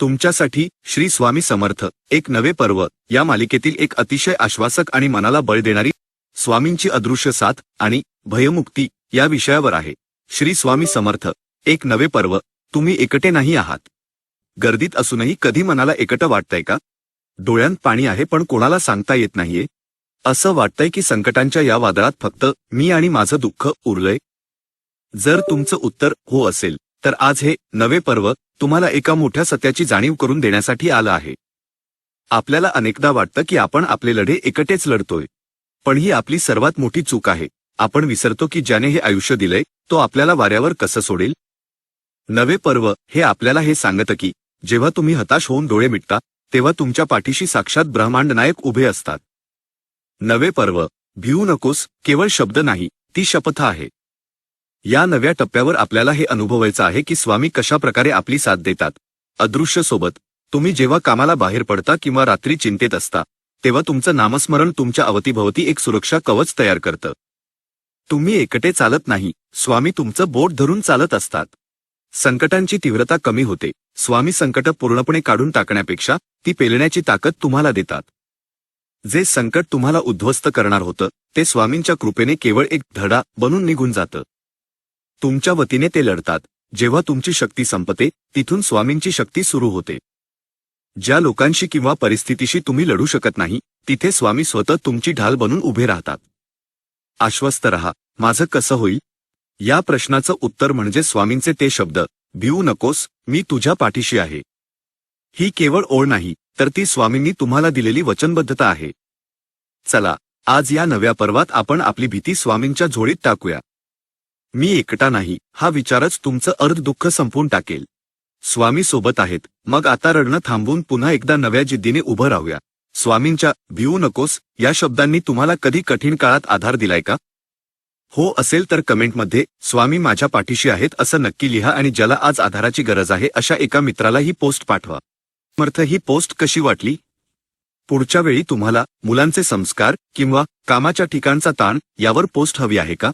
तुमच्यासाठी श्री स्वामी समर्थ एक नवे पर्व या मालिकेतील एक अतिशय आश्वासक आणि मनाला बळ देणारी स्वामींची अदृश्य साथ आणि भयमुक्ती या विषयावर आहे। श्री स्वामी समर्थ एक नवे पर्व। तुम्ही एकटे नाही आहात। गर्दीत असूनही कधी मनाला एकटं वाटतंय का? डोळ्यांत पाणी आहे पण कोणाला सांगता येत नाहीये। असं वाटतंय की संकटांच्या या वादळात फक्त मी आणि माझं दुःख उरलंय। जर तुमचं उत्तर हो असेल तर आज हे नवे पर्व तुम्हाला एका मोठ्या सत्याची जाणीव करून देण्यासाठी आलं आहे। आपल्याला अनेकदा वाटतं की आपण आपले लढे एकटेच लढतोय, पण ही आपली सर्वात मोठी चूक आहे। आपण विसरतो की ज्याने हे आयुष्य दिलंय तो आपल्याला वाऱ्यावर कसं सोडेल। नवे पर्व हे आपल्याला हे सांगतं की जेव्हा तुम्ही हताश होऊन डोळे मिटता तेव्हा तुमच्या पाठीशी साक्षात ब्रह्मांड नायक उभे असतात। नवे पर्व भिवू नकोस केवळ शब्द नाही, ती शपथ आहे। या नव्या टप्प्यावर आपल्याला हे अनुभवायचं आहे की स्वामी कशा प्रकारे आपली साथ देतात। अदृश्य सोबत तुम्ही जेव्हा कामाला बाहेर पडता किंवा रात्री चिंतेत असता तेव्हा तुमचं नामस्मरण तुमच्या अवतीभवती एक सुरक्षा कवच तयार करतं। तुम्ही एकटे चालत नाही, स्वामी तुमचं बोट धरून चालत असतात। संकटांची तीव्रता कमी होते, स्वामी संकट पूर्णपणे काढून टाकण्यापेक्षा ती पेलण्याची ताकद तुम्हाला देतात। जे संकट तुम्हाला उद्ध्वस्त करणार होतं ते स्वामींच्या कृपेने केवळ एक धडा बनून निघून जातं। तुमच्या वतीने ते लढतात। जेव्हा तुमची शक्ती संपते तिथून स्वामींची शक्ती सुरू होते। ज्या लोकांशी किंवा परिस्थितीशी तुम्ही लढू शकत नाही तिथे स्वामी स्वतः तुमची ढाल बनून उभे राहतात। आश्वस्त रहा, माझं कसं होईल? या प्रश्नाचं उत्तर म्हणजे स्वामींचे ते शब्द, भिवू नकोस, मी तुझ्या पाठीशी आहे। ही केवळ ओळ नाही तर ती स्वामींनी तुम्हाला दिलेली वचनबद्धता आहे। चला आज या नव्या पर्वात आपण आपली भीती स्वामींच्या झोळीत टाकूया। मी एकटा नाही हा विचारच तुमचं अर्ध दुःख संपवून टाकेल। स्वामी सोबत आहेत, मग आता रडणं थांबवून पुन्हा एकदा नव्या जिद्दीने उभं राहूया। स्वामींच्या भिवू नकोस या शब्दांनी तुम्हाला कधी कठीण काळात आधार दिलाय का? हो असेल तर कमेंटमध्ये स्वामी माझ्या पाठीशी आहेत असं नक्की लिहा आणि ज्याला आज आधाराची गरज आहे अशा एका मित्राला ही पोस्ट पाठवा। समर्थ ही पोस्ट कशी वाटली? पुढच्या वेळी तुम्हाला मुलांचे संस्कार किंवा कामाच्या ठिकाणचा ताण यावर पोस्ट हवी आहे का?